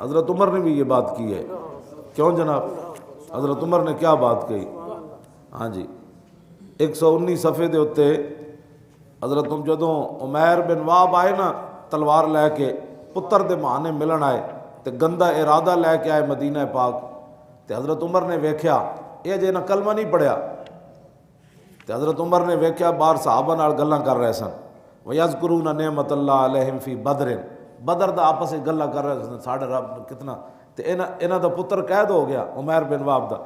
حضرت عمر نے بھی یہ بات کی ہے. کیوں جناب؟ حضرت عمر نے کیا بات کہی؟ ہاں جی 119 صفحے دے اتے حضرت جدوں عمیر بن وہب آئے نا تلوار لے کے پتر دے بہانے ملن آئے تے گندا ارادہ لے کے آئے مدینہ پاک تے حضرت عمر نے ویکھیا یہ جے نہ کلمہ نہیں پڑھیا تے حضرت عمر نے ویکھیا باہر صحابہ نال گلاں کر رہے سن وَيَذْكُرُونَ نِعْمَتَ اللَّهِ عَلَيْهِمْ فِي بَدْرٍ بدر دا آپس میں گلاں کر رہے سن ساڈے رب کتنا تے انہاں دا پتر قید ہو گیا عمیر بن وہب دا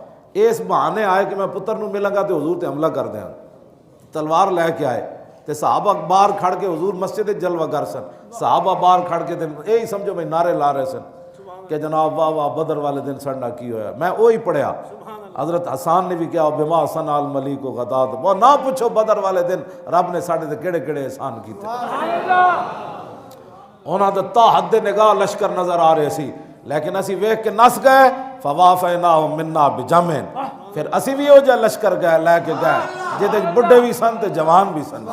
اس بہانے آئے کہ میں پتر نو ملاں گا تے حضور تے حملہ کر دیاں تلوار لے کے آئے تے صحابہ باہر کھڑ کے حضور مسجد جلوہ گر سن صحابہ باہر کھڑ کے یہی سمجھو بھائی نعرے لا رہے سن کہ جناب واہ واہ بدر والے دن سڑنا کی ہویا. میں وہی پڑھیا حضرت حسان نے بھی کیا بما صنع الملیک غدات وہ نہ پوچھو بدر والے دن رب نے ساڈے تے کیڑے کیڑے احسان کیتے. انہاں دے تا حد نگاہ لشکر نظر آ رہے سی لیکن اسی ویکھ کے نس گئے فوافیناہم منا بجمع پھر اسی بھی ہو جا لشکر گئے لے کے گئے جہدے بڈھے بھی سن تے جوان بھی سن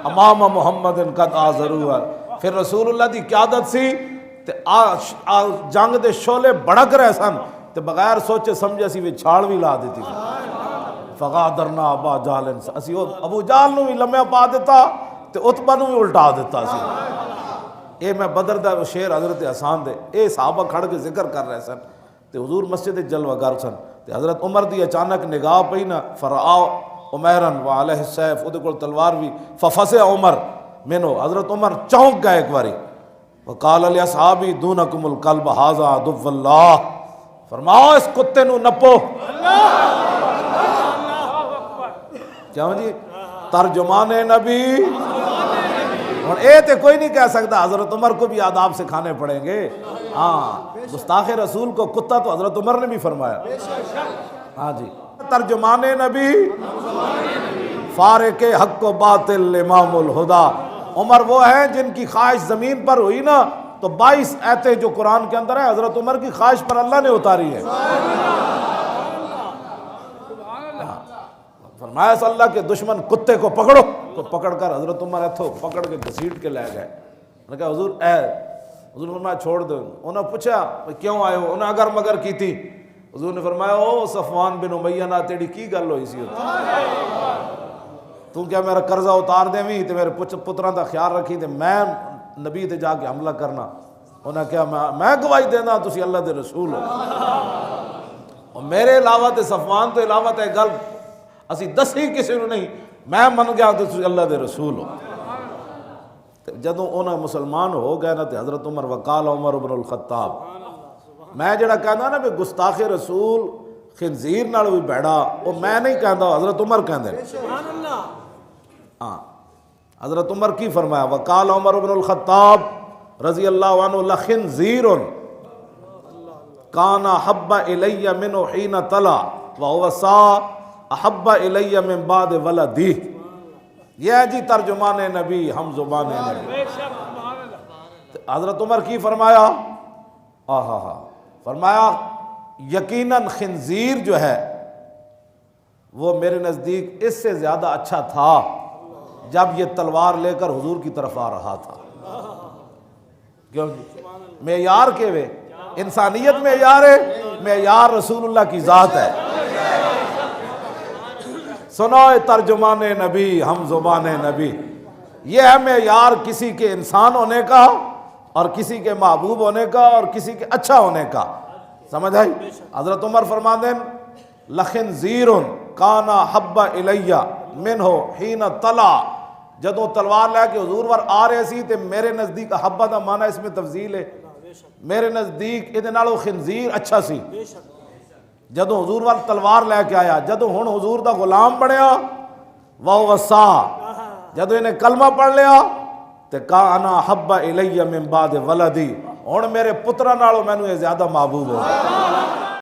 امام محمد قد آزروا. پھر رسول اللہ دی قیادت سی تے جنگ دے شعلے بڑک رہے سن تے بغیر سوچے سمجھے اسی بھی چھاڑ بھی لا دیتی فغادرنا ابا جہل اسی ابو جہل نو بھی لمحہ پا دیتا تے عتبہ نو بھی الٹا دیتا سی. اے میں بدر دا شعر حضرت حسان دے اے صحابہ کھڑ کے ذکر کر رہے سن تے حضور مسجد جلوہ گر سن تے حضرت عمر دی اچانک نگاہ پئی نا فرآ عمیرن وعلیہ السیف او دے کول تلوار بھی ففزع عمر مینو حضرت عمر چونک گئے ایک باری وقال لاصحابی دونکم الکلب ھذا عدو اللہ فرماؤ اس کتے نو نپو. کیوں جی ترجمان نبی اور اے تے کوئی نہیں کہہ سکتا حضرت عمر کو بھی آداب سکھانے پڑیں گے. ہاں گستاخ رسول کو کتا تو حضرت عمر نے بھی فرمایا. ہاں جی ترجمان نبی فارق حق و باطل امام الہدا. عمر وہ ہیں جن کی خواہش زمین پر ہوئی نا تو 22 آیتیں جو قرآن کے اندر ہے حضرت عمر کی خواہش پر اللہ نے اتاری ہے. فرمایا اس اللہ کے دشمن کتے کو پکڑو تو پکڑ کر حضرت عمر ایتھو پکڑ کے گھسیٹ کے لے گئے. انہوں نے کہا حضور حضور نے فرمایا چھوڑ دو. انہوں نے پوچھا کیوں آئے ہو؟ انہوں نے اگر مگر کی تھی. حضور نے فرمایا او صفوان بن امیہ نہ تیری کی گل ہوئی سی تو کیا میرا قرضہ اتار دیں بھی تے میرے پتراں دا خیال رکھی تے میں نبی تے جا کے حملہ کرنا. انہوں نے کیا میں گواہی دینا تسی اللہ دے رسول ہو اور میرے علاوہ تے صفوان تو علاوہ تے گل اسی دسی کسی نے نہیں میں من گیا تو تسی اللہ دے رسول ہو. جدوں انہاں مسلمان ہو گئے نا تے حضرت عمر وقال عمر بن الخطاب میں جڑا کہندا نا بھی گستاخ رسول خنزیر نال بھی بھڑا وہ میں نہیں کہندا حضرت عمر کہندے. ہاں حضرت عمر کی فرمایا وقال عمر بن الخطاب رضی اللہ عنہ لخنزیر کان احب الی منہ حین طلع وهو سا احب الی من بعد ولدی. یہ ہے جی ترجمان نبی ہم زبان نبی. حضرت عمر کی فرمایا فرمایا یقیناً خنزیر جو ہے وہ میرے نزدیک اس سے زیادہ اچھا تھا جب یہ تلوار لے کر حضور کی طرف آ رہا تھا. کیوں معیار کے وے انسانیت معیار ہے معیار رسول اللہ کی ذات ہے. سنو ترجمان نبی ہم زبان نبی یہ ہے معیار کسی کے انسان ہونے کا اور کسی کے محبوب ہونے کا اور کسی کے اچھا ہونے کا. سمجھ آئی؟ حضرت عمر فرماندے لخنزیر کان حب الیہ منہ حین طلع جدوں تلوار لے کے حضور ور آ رہے سی تے میرے نزدیک حبہ دا معنی اس میں تفضیل ہے میرے نزدیک ادھے نالوں خنزیر اچھا سی. جدوں حضور ور تلوار لے کے آیا جدوں ہن حضور دا غلام بنیا وہ سا جدوں انہیں کلمہ پڑھ لیا تے کانا حب الیہ من بعد ولدی ہن میرے پتراں نالوں مینوں یہ زیادہ محبوب ہو گیا.